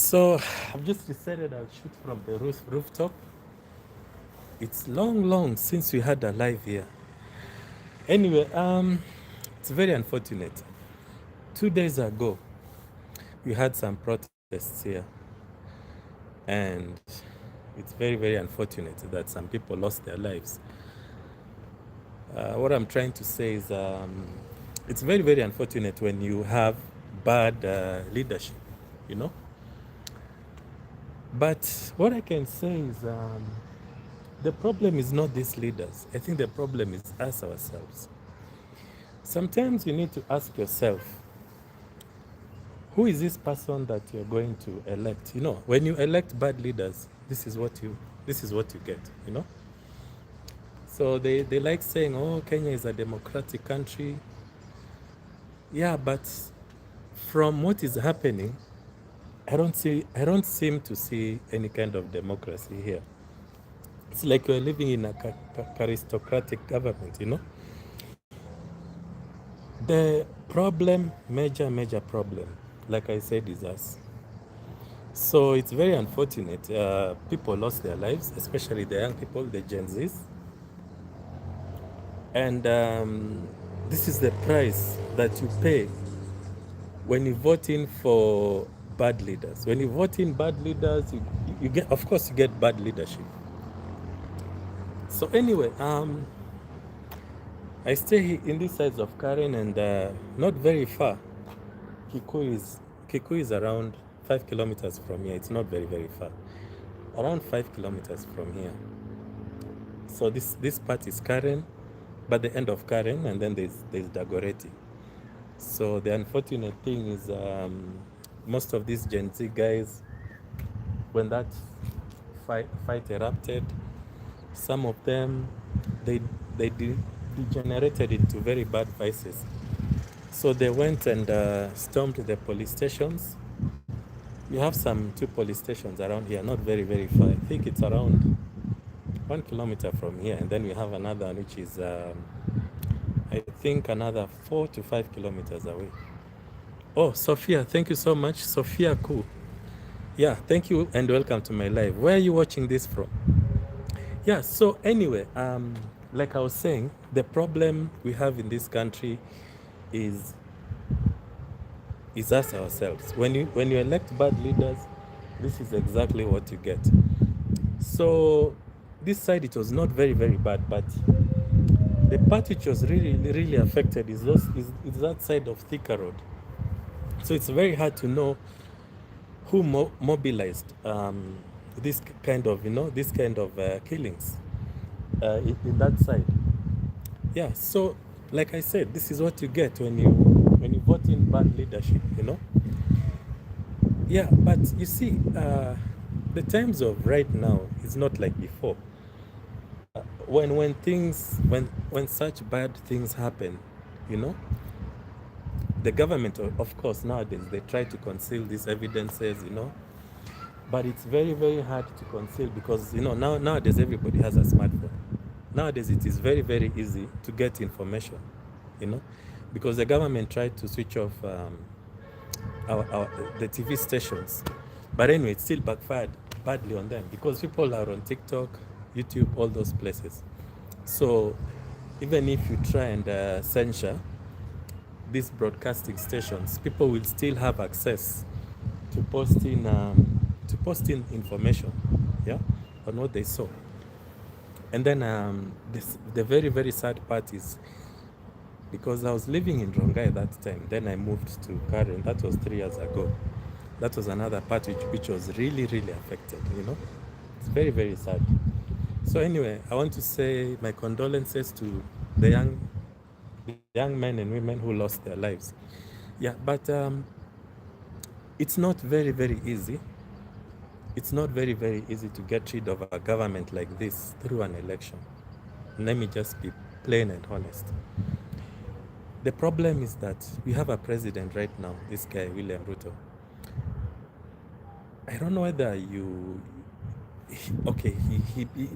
So I've just decided I'll shoot from the rooftop. It's long since we had a live here. Anyway, it's very unfortunate. 2 days ago, we had some protests here, and it's very unfortunate that some people lost their lives. What I'm trying to say is, it's very unfortunate when you have bad leadership, you know. But what I can say is, the problem is not these leaders. I think the problem is us ourselves. Sometimes you need to ask yourself, who is this person that you're going to elect? You know, when you elect bad leaders, this is what you get, you know? So they like saying, oh, Kenya is a democratic country. Yeah, but from what is happening, I don't seem to see any kind of democracy here. It's like we're living in a aristocratic government, you know? The problem, major problem, like I said, is us. So it's very unfortunate. People lost their lives, especially the young people, the Gen Zs. And this is the price that you pay when you vote in for bad leaders. When you vote in bad leaders, you get, of course, you get bad leadership. So anyway, I stay in this side of Karen, and not very far. Kikuyu is around 5 kilometers from here. It's not very far. Around 5 kilometers from here. So this part is Karen, but the end of Karen, and then there's Dagoretti. So the unfortunate thing is, most of these Gen Z guys, when that fight erupted, some of them they degenerated into very bad vices. So they went and stormed the police stations. We have some 2 police stations around here, not very far. I think it's around 1 kilometer from here, and then we have another one which is, I think, another 4 to 5 kilometers away. Oh, Sophia, thank you so much. Sophia Ku. Yeah, thank you and welcome to my live. Where are you watching this from? Yeah, so anyway, like I was saying, the problem we have in this country is us ourselves. When you elect bad leaders, this is exactly what you get. So this side, it was not very bad, but the part which was really affected is that side of Thika Road. So it's very hard to know who mobilized this kind of killings in that side. Yeah, so like I said, this is what you get when you vote in bad leadership, you know. Yeah, but you see, the times of right now is not like before. When such bad things happen, you know, the government, of course, nowadays they try to conceal these evidences, you know, but it's very hard to conceal because, you know, nowadays everybody has a smartphone. Nowadays it is very easy to get information, you know, because the government tried to switch off the TV stations, but anyway, it still backfired badly on them because people are on TikTok, YouTube, all those places. So even if you try and censure these broadcasting stations, people will still have access to posting information, yeah, on what they saw. And then the very sad part is, because I was living in Rongai that time, then I moved to Karen. That was 3 years ago. That was another part which was really affected, you know. It's very sad. So anyway, I want to say my condolences to the young men and women who lost their lives. Yeah, but it's not very easy. It's not very easy to get rid of a government like this through an election. Let me just be plain and honest. The problem is that we have a president right now, this guy, William Ruto. I don't know whether he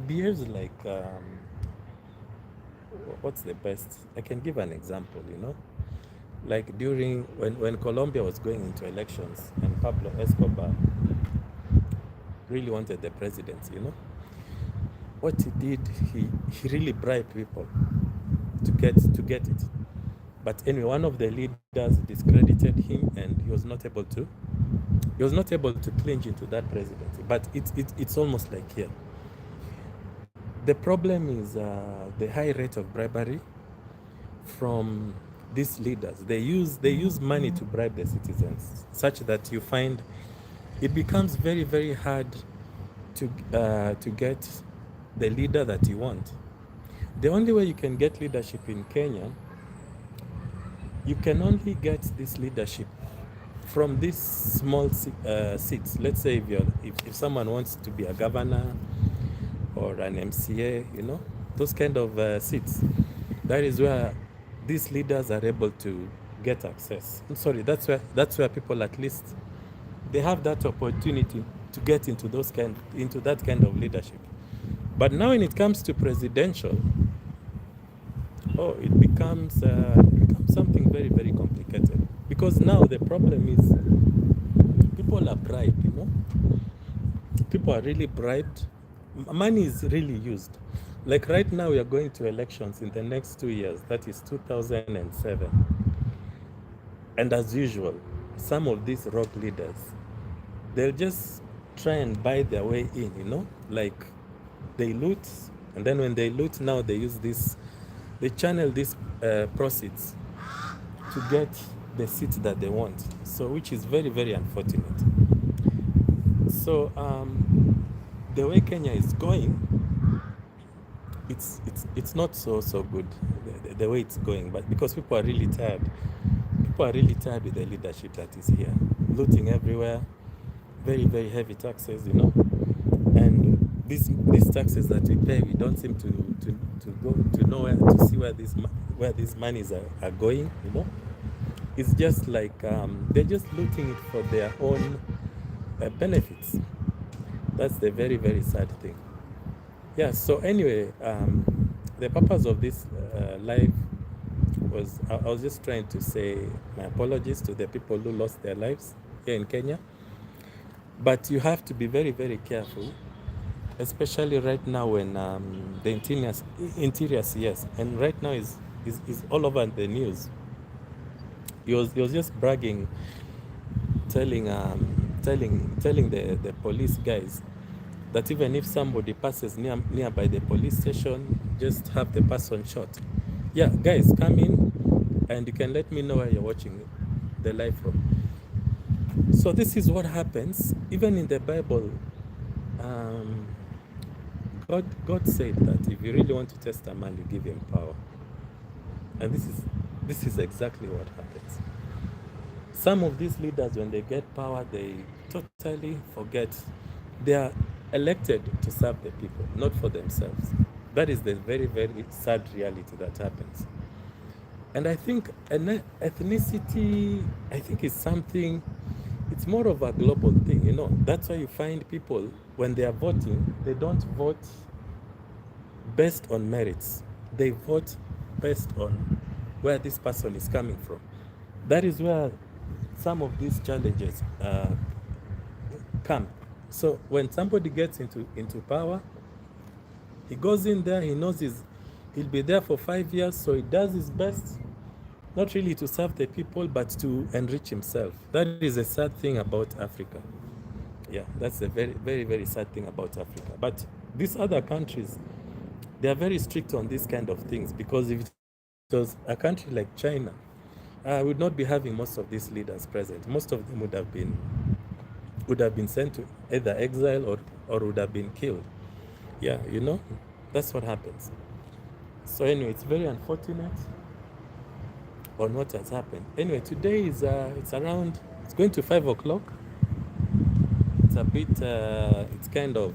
behaves like, what's the best? I can give an example, you know. Like during, when Colombia was going into elections and Pablo Escobar really wanted the presidency, you know. What he did, he really bribed people to get it. But anyway, one of the leaders discredited him, and he was not able to clinch into that presidency. But it's almost like here. The problem is the high rate of bribery from these leaders. They use money to bribe the citizens, such that you find it becomes very, very hard to get the leader that you want. The only way you can get leadership in Kenya, you can only get this leadership from these small seats. Let's say if someone wants to be a governor or an MCA, you know, those kind of seats, that is where these leaders are able to get access. I'm sorry, that's where people at least they have that opportunity to get into that kind of leadership. But now when it comes to presidential, it becomes something very, very complicated, because now the problem is people are bribed, you know. People are really bribed. Money is really used. Like right now we are going to elections in the next 2 years, that is 2007. And as usual, some of these rogue leaders, they'll just try and buy their way in, you know, like they loot, and then when they loot, now they channel these proceeds to get the seats that they want, so which is very, very unfortunate. So the way Kenya is going, it's not so good, the way it's going, but because people are really tired. People are really tired with the leadership that is here. Looting everywhere, very, very heavy taxes, you know. And these taxes that we pay, we don't seem to go to nowhere to see where these monies are going, you know. It's just like they're just looting it for their own benefits. That's the very, very sad thing. Yeah, so anyway, the purpose of this live was I was just trying to say my apologies to the people who lost their lives here in Kenya. But you have to be very, very careful, especially right now when the interiors, yes, and right now is all over the news. He was just bragging, telling the police guys that even if somebody passes nearby the police station, just have the person shot. Yeah, guys, come in and you can let me know where you're watching the live from. So this is what happens. Even in the Bible, God said that if you really want to test a man, you give him power. And this is exactly what happens. Some of these leaders, when they get power, they totally forget they are elected to serve the people, not for themselves. That is the very, very sad reality that happens. And I think ethnicity, I think is something, it's more of a global thing, you know. That's why you find people, when they are voting, they don't vote based on merits. They vote based on where this person is coming from. That is where some of these challenges come. So when somebody gets into power, he goes in there, he knows he'll be there for 5 years, so he does his best, not really to serve the people, but to enrich himself. That is a sad thing about Africa. Yeah, that's a very, very, very sad thing about Africa. But these other countries, they are very strict on these kind of things, because if it was a country like China, would not be having most of these leaders present. Most of them would have been sent to either exile or would have been killed. Yeah, you know, that's what happens. So anyway, it's very unfortunate on what has happened. Anyway, today is it's going to 5 o'clock. It's a bit it's kind of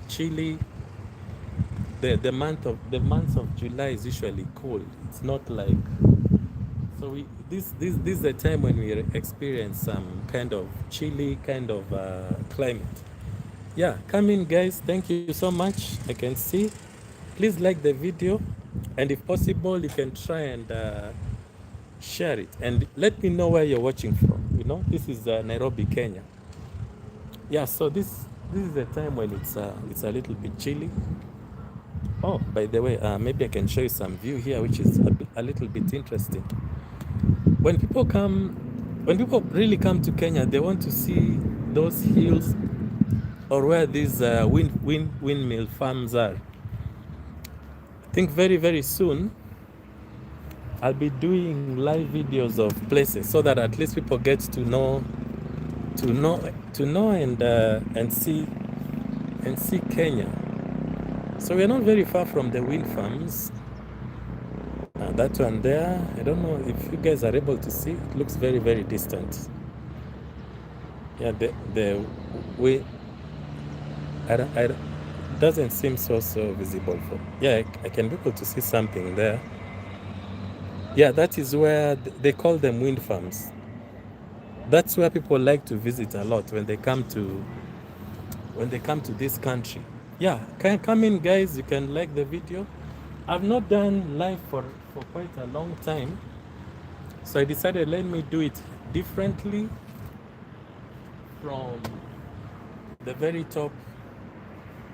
chilly. The month of July is usually cold. It's not like, so this is the time when we experience some kind of chilly kind of climate. Yeah, come in, guys. Thank you so much. I can see. Please like the video, and if possible, you can try and share it, and let me know where you're watching from. You know, this is Nairobi, Kenya. Yeah, so this this is a time when it's a little bit chilly. Oh, by the way, maybe I can show you some view here, which is a little bit interesting. When people really come to Kenya, they want to see those hills or where these windmill farms are. I think very, very soon I'll be doing live videos of places so that at least people get to know and see Kenya. So we're not very far from the wind farms. That one there, I don't know if you guys are able to see. It looks very, very distant. Yeah, the way doesn't seem so visible for. Yeah, I can be able to see something there. Yeah, that is where they call them wind farms. That's where people like to visit a lot when they come to this country. Yeah, come in, guys. You can like the video. I've not done live for quite a long time, so I decided let me do it differently from the very top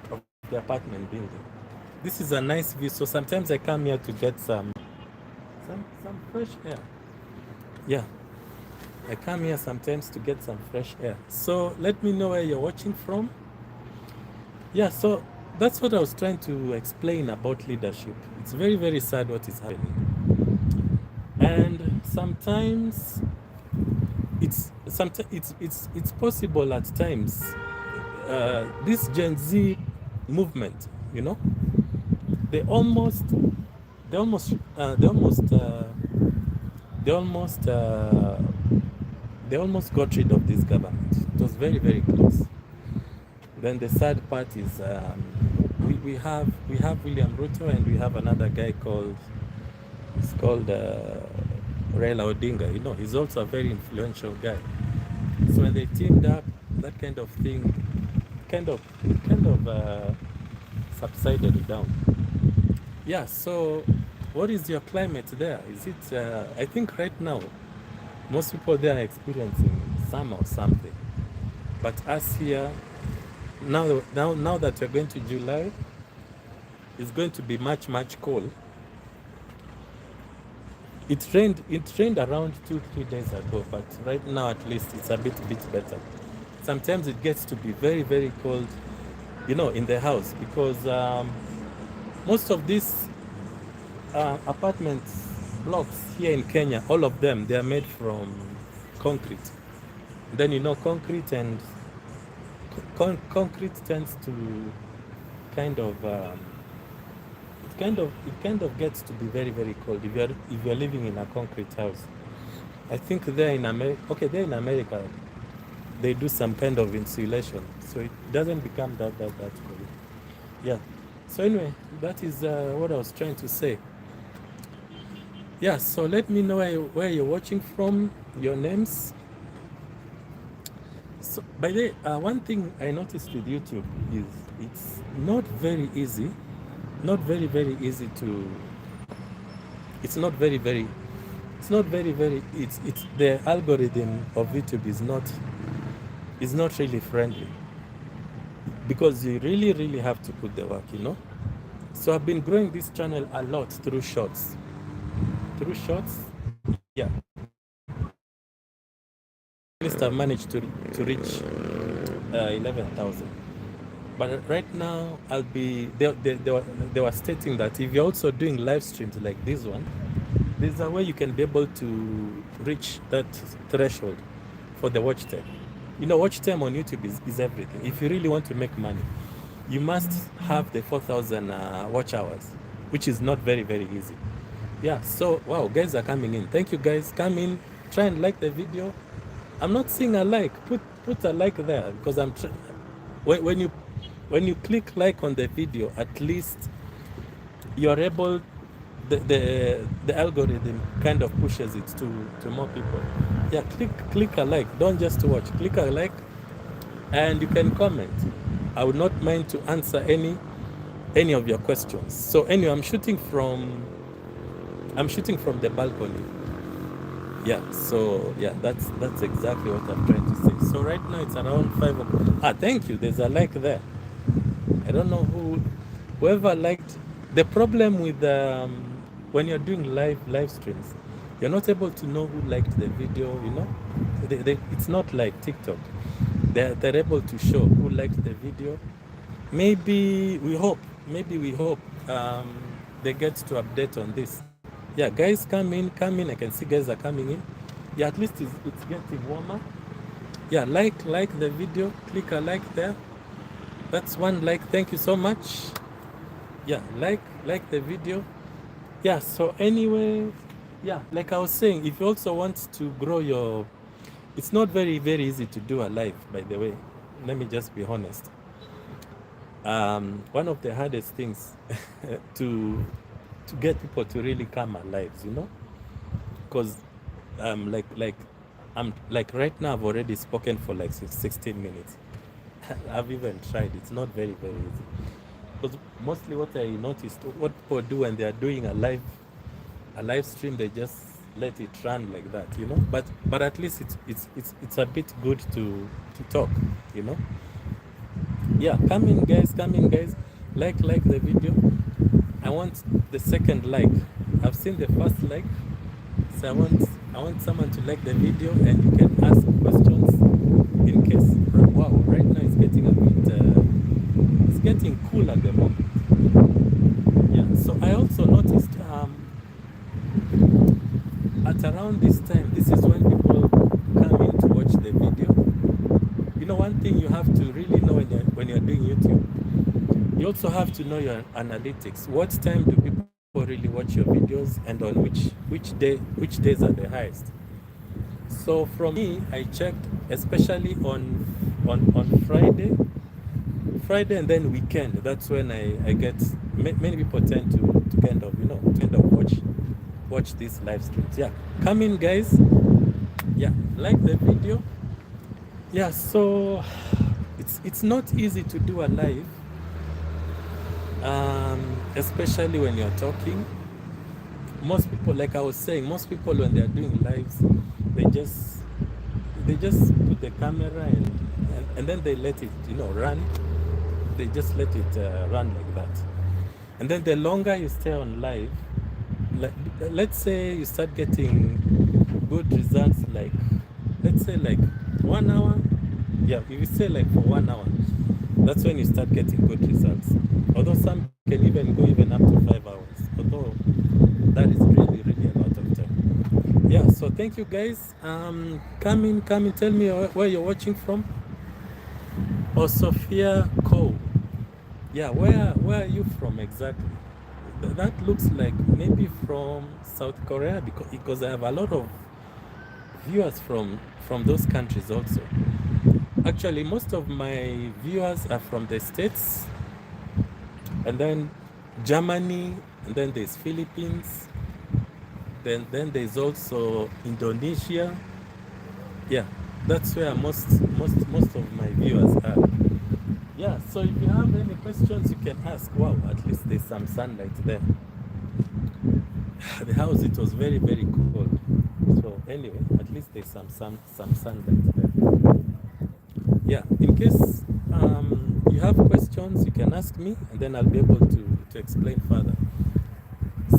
of the apartment building. This is a nice view, so sometimes I come here to get some fresh air. Yeah, I come here sometimes to get some fresh air. So let me know where you're watching from. Yeah, so that's what I was trying to explain about leadership. It's very, very sad what is happening, and sometimes it's possible at times. This Gen Z movement, they almost got rid of this government. It was very, very close. Then the sad part is we have William Ruto, and we have another guy called Raila Odinga. He's also a very influential guy. So when they teamed up, that kind of thing kind of subsided down. Yeah. So what is your climate there? Is it? I think right now most people there are experiencing summer or something, but us here. Now that we're going to July, it's going to be much cold. It rained around 2-3 days ago, but right now at least it's a bit better. Sometimes it gets to be very, very cold, in the house, because most of these apartment blocks here in Kenya, all of them, they are made from concrete. Then concrete and concrete tends to kind of gets to be very, very cold if you're living in a concrete house. I think there in America they do some kind of insulation, so it doesn't become that cold. Yeah. So anyway, that is what I was trying to say. Yeah. So let me know where you're watching from, your names. So, by the way, one thing I noticed with YouTube is it's not very easy. Not very, very easy to. It's not very, very. It's not very, very. It's the algorithm of YouTube is not really friendly, because you really, really have to put the work. So I've been growing this channel a lot through shorts. Yeah. At least I've managed to reach 11,000. But right now they were stating that if you're also doing live streams like this one, there's a way you can be able to reach that threshold for the watch time. Watch time on YouTube is everything. If you really want to make money, you must have the 4,000 watch hours, which is not very, very easy. Yeah. So wow, guys are coming in. Thank you, guys. Come in, try and like the video. I'm not seeing a like. Put a like there, because I'm when you click like on the video, at least you're able. The algorithm kind of pushes it to more people. Yeah, click a like. Don't just watch. Click a like, and you can comment. I would not mind to answer any of your questions. So anyway, I'm shooting from the balcony. Yeah, so yeah, that's exactly what I'm trying to say. So right now it's around 5. Thank you. There's a like there. I don't know whoever liked. The problem with when you're doing live streams, you're not able to know who liked the video. It's not like TikTok. They're able to show who liked the video. Maybe we hope they get to update on this. Yeah, guys, come in. I can see guys are coming in. Yeah, at least it's getting warmer. Yeah, like the video. Click a like there. That's one like. Thank you so much. Yeah, like the video. Yeah, so anyway, yeah, like I was saying, if you also want to grow your, it's not very easy to do a live, by the way. Let me just be honest. One of the hardest things to get people to really come alive, because like right now I've already spoken for like 16 minutes. I've even tried. It's not very easy, because mostly what I noticed, what people do when they are doing a live stream, they just let it run like that, but at least it's a bit good to talk. Yeah, come in guys, like the video. I want the second like. I've seen the first like, so I want someone to like the video, and you can ask questions in case. Wow, right now it's getting a bit it's getting cool at the moment. Yeah, so I also noticed at around this time, this is when people come in to watch the video. One thing you have to really know when you're doing YouTube, you also have to know your analytics. What time do people really watch your videos, and on which days are the highest? So from me, I checked, especially on Friday and then weekend. That's when I get many people tend to kind of watch these live streams. Yeah, come in guys. Yeah, like the video. Yeah, so it's not easy to do a live, especially when you're talking. Most people, like I was saying, when they're doing lives, they just put the camera and then they let it run. They just let it run like that. And then the longer you stay on live, let's say you start getting good results, like let's say like 1 hour. Yeah, if you stay like for 1 hour, that's when you start getting good results. Although some can even go up to 5 hours. Although that is really a lot of time. Yeah, so thank you guys. Come in, tell me where you're watching from. Oh, Sophia Cole. Yeah, where are you from exactly? That looks like maybe from South Korea, because I have a lot of viewers from those countries also. Actually, most of my viewers are from the States, and then Germany, and then there's Philippines, then there's also Indonesia. Yeah, that's where most of my viewers are. Yeah, so if you have any questions, you can ask. Wow, at least there's some sunlight there. The house, it was very cold. So anyway, at least there's some sunlight there. Yeah, in case you have questions, you can ask me, and then I'll be able to explain further.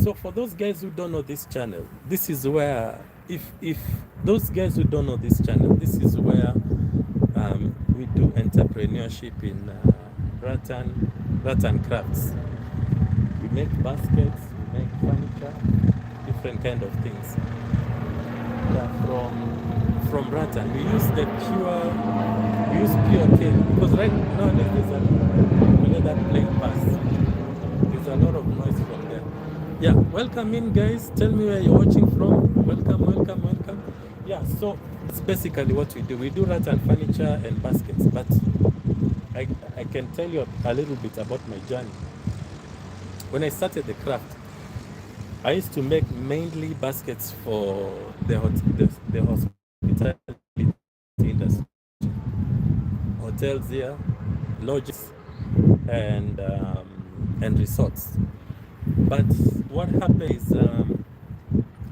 So for those guys who don't know this channel, this is where, if those guys who don't know this channel, this is where we do entrepreneurship in Rattan Crafts. We make baskets, we make furniture, different kind of things. Yeah, from Rattan, we use pure cane, because right now there's that plane pass. There's a lot of noise from there. Yeah, welcome in guys. Tell me where you're watching from. Welcome. Yeah, so it's basically what we do. We do Rattan furniture and baskets, but I can tell you a little bit about my journey. When I started the craft, I used to make mainly baskets for the hospitality industry, hotels here, lodges, and resorts. But what happened is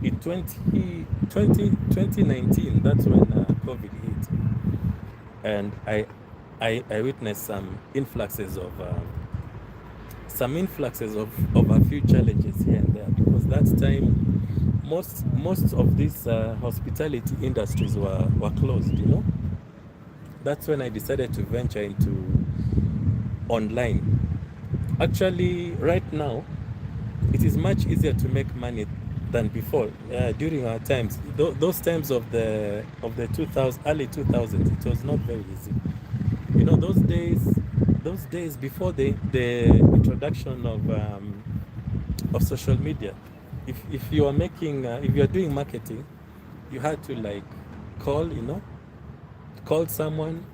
in 2019, that's when COVID hit. and I witnessed some influxes of a few challenges here and there, because that time most of these hospitality industries were closed, you know. That's when I decided to venture into online. Actually, right now, it is much easier to make money than before. During our times, those times of the 2000, early 2000s, it was not very easy. You know, those days before the introduction of social media, if you are making if you are doing marketing, you had to like call, you know, call someone,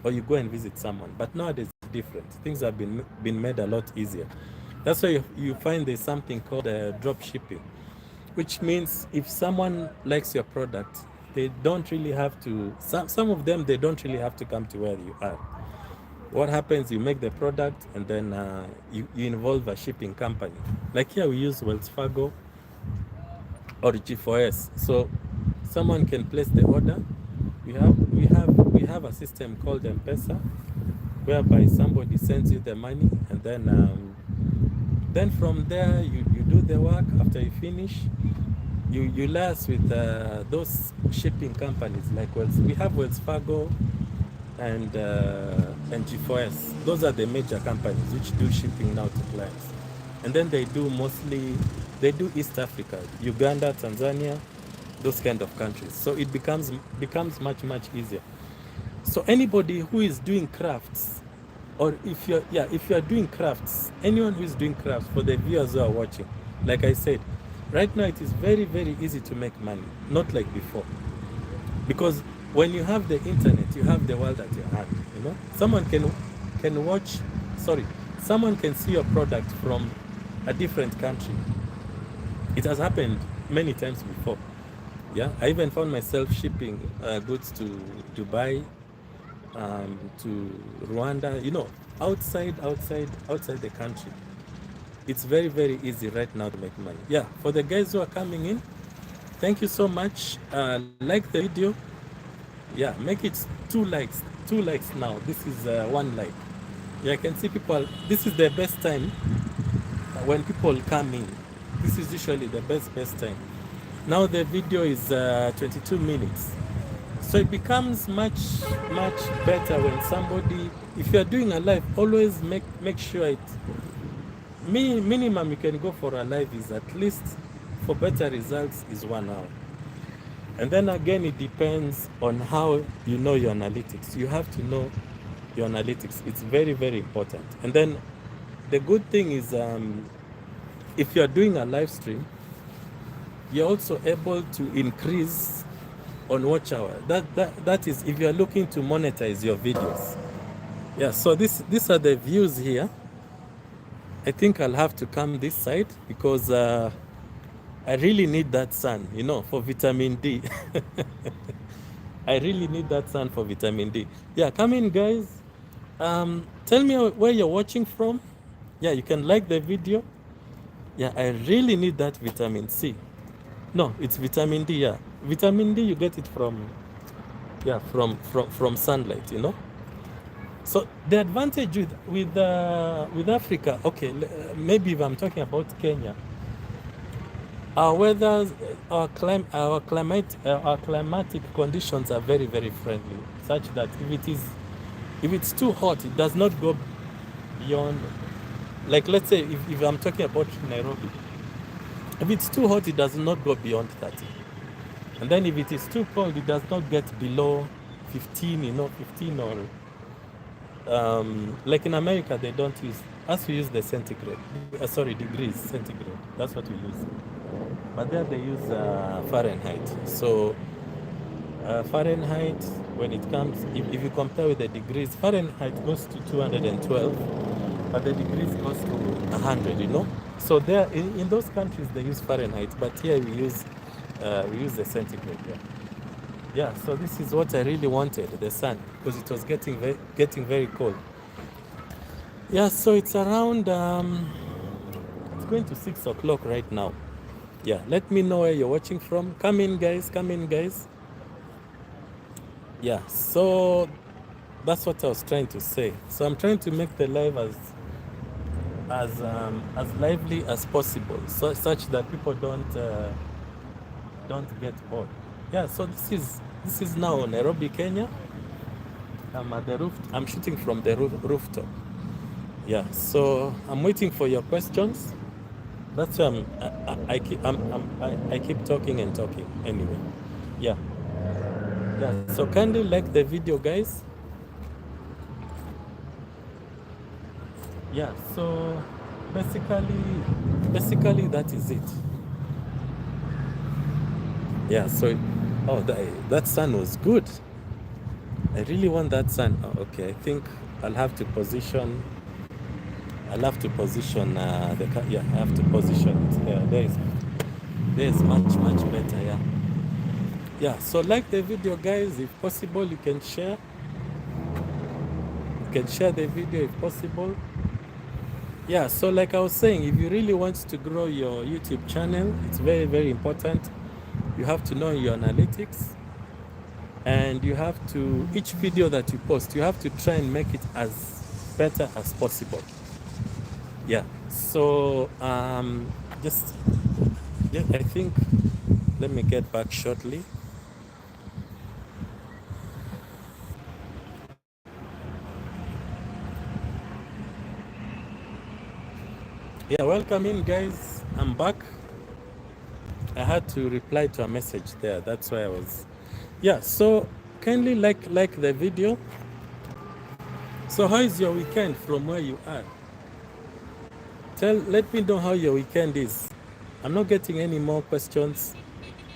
or you go and visit someone. But nowadays it's different. Things have been made a lot easier. That's why you find there's something called drop shipping, which means if someone likes your product, they don't really have to, some of them, they don't really have to come to where you are. What happens, you make the product, and then you involve a shipping company. Like here we use Wells Fargo or G4S. So someone can place the order. We have a system called M-Pesa, whereby somebody sends you the money, and then from there you do the work. After you finish, you liaise with those shipping companies. Like we have Wells Fargo and G4S. Those are the major companies which do shipping now to clients. And then they do East Africa, Uganda, Tanzania, those kind of countries. So it becomes much easier. So anybody who is doing crafts, or if you're doing crafts, anyone who is doing crafts, for the viewers who are watching, like I said, right now it is very easy to make money, not like before. Because when you have the internet, you have the world at your hand, you know. Someone can see your product from a different country. It has happened many times before. Yeah, I even found myself shipping goods to Dubai, to Rwanda, you know, outside the country. It's very easy right now to make money. Yeah, for the guys who are coming in, thank you so much. Like the video. Yeah, make it 2 likes now. This is 1 like. Yeah, I can see people. This is the best time when people come in. This is usually the best time. Now the video is 22 minutes. So it becomes much better when somebody, if you're doing a live, always make sure it, minimum you can go for a live is at least, for better results, is 1 hour. And then again, it depends on how you know your analytics. You have to know your analytics. It's very important. And then the good thing is, if you're doing a live stream, you're also able to increase on watch hour. That is if you're looking to monetize your videos. Yeah, so these are the views here. I think I'll have to come this side because I really need that sun, you know, for vitamin D. I really need that sun for vitamin D. Yeah, come in, guys. Tell me where you're watching from. Yeah, you can like the video. Yeah, I really need that vitamin C. No, it's vitamin D. Yeah, vitamin D, you get it from sunlight, you know. So the advantage with Africa, okay, maybe if I'm talking about Kenya, our weather, our climatic conditions are very friendly, such that if it's too hot, it does not go beyond, like, let's say if I'm talking about Nairobi, if it's too hot, it does not go beyond 30. And then if it is too cold, it does not get below 15, you know, 15 or like in America, they don't use, us we use the centigrade, degrees centigrade. That's what we use. But there they use Fahrenheit. So Fahrenheit, when it comes, if you compare with the degrees, Fahrenheit goes to 212, but the degrees goes to 100, you know. So there, in those countries, they use Fahrenheit, but here we use the centigrade. Yeah, so this is what I really wanted, the sun, because it was getting very cold. Yeah, so it's around, it's going to 6 o'clock right now. Yeah, let me know where you're watching from. Come in, guys. Yeah, so that's what I was trying to say. So I'm trying to make the live as lively as possible, so such that people don't get bored. Yeah. So this is now Nairobi, Kenya. I'm at the roof. I'm shooting from the rooftop. Yeah. So I'm waiting for your questions. That's why I keep talking and talking. Anyway. Yeah. Yeah. So kindly like the video, guys. Yeah. So basically that is it. Yeah. So oh, that sun was good. I really want that sun. Oh, okay. I think I'll have to position. The car. Yeah, I have to position it. Yeah, there is much better. Yeah. Yeah. So like the video, guys. If possible, you can share. You can share the video if possible. Yeah. So like I was saying, if you really want to grow your YouTube channel, it's very important. You have to know your analytics, and you have to, each video that you post, you have to try and make it as better as possible. Yeah. So just yeah, I think let me get back shortly. Yeah, welcome in, guys. I'm back. I had to reply to a message there. That's why I was. Yeah. So kindly like the video. So how is your weekend from where you are? Let me know how your weekend is. I'm not getting any more questions.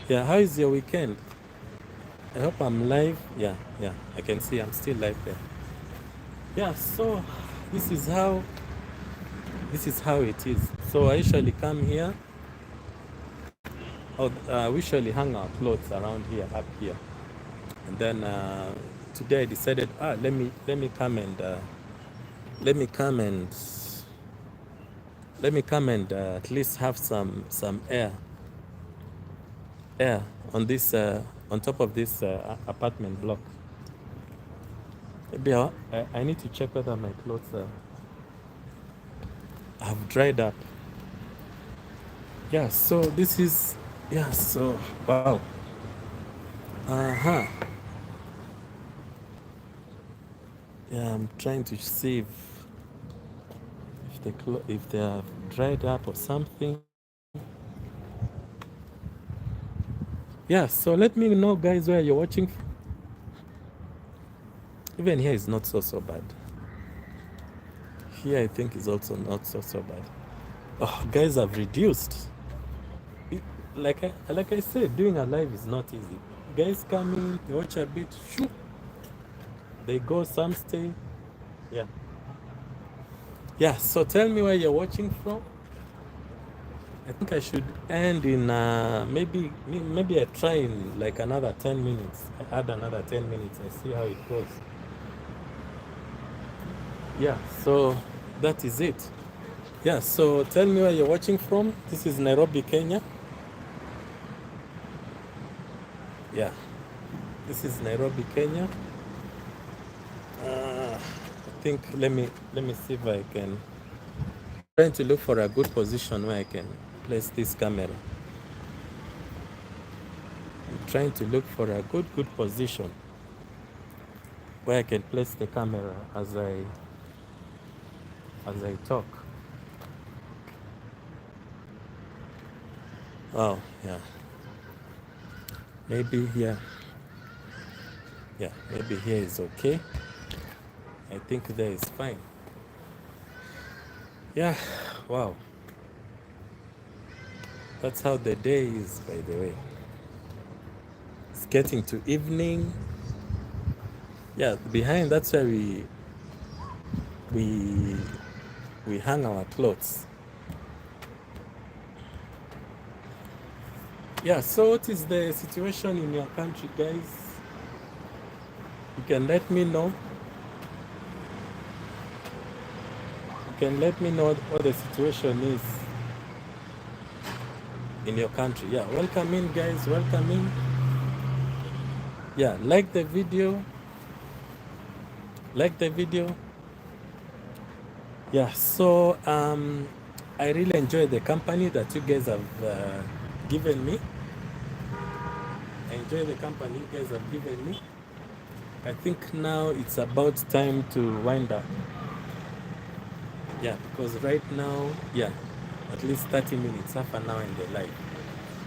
Yeah, how is your weekend? I hope I'm live. Yeah, I can see I'm still live there. Yeah, so this is how it is. So I usually come here. We usually hang our clothes around here, up here, and then today I decided, let me come and at least have some air on this on top of this apartment block. Maybe I need to check whether my clothes have dried up. Yeah, so this is, yeah, so wow. Yeah, I'm trying to see if they have dried up or something. Yeah, so let me know, guys, where you're watching. Even here is not so bad. Here I think is also not so bad. Oh, guys have reduced. Like I said, doing a live is not easy. Guys come in, they watch a bit, shoo, they go, some stay. Yeah. Yeah, so tell me where you're watching from. I think I should end in maybe I try in like another 10 minutes. I add another 10 minutes. I see how it goes. Yeah, so that is it. Yeah, so tell me where you're watching from. This is Nairobi, Kenya. Yeah, this is Nairobi, Kenya. I think let me see if I can. I'm trying to look for a good position where I can place this camera. I'm trying to look for a good position where I can place the camera as I talk. Oh, yeah. Maybe here. Yeah, maybe here is okay. I think there is fine. Yeah, wow. That's how the day is, by the way. It's getting to evening. Yeah, behind, that's where we hang our clothes. Yeah, so what is the situation in your country, guys? You can let me know. You can let me know what the situation is in your country. Yeah, welcome in, guys. Welcome in. Yeah, like the video. like the video. Yeah, so I really enjoy the company that you guys have given me. I enjoy the company you guys have given me. I think now it's about time to wind up. Yeah, because right now, yeah, at least 30 minutes, half an hour in the live.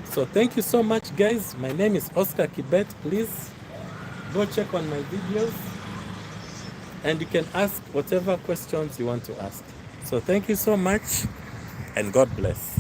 So thank you so much, guys. My name is Oscar Kibet. Please go check on my videos and you can ask whatever questions you want to ask. So thank you so much and God bless.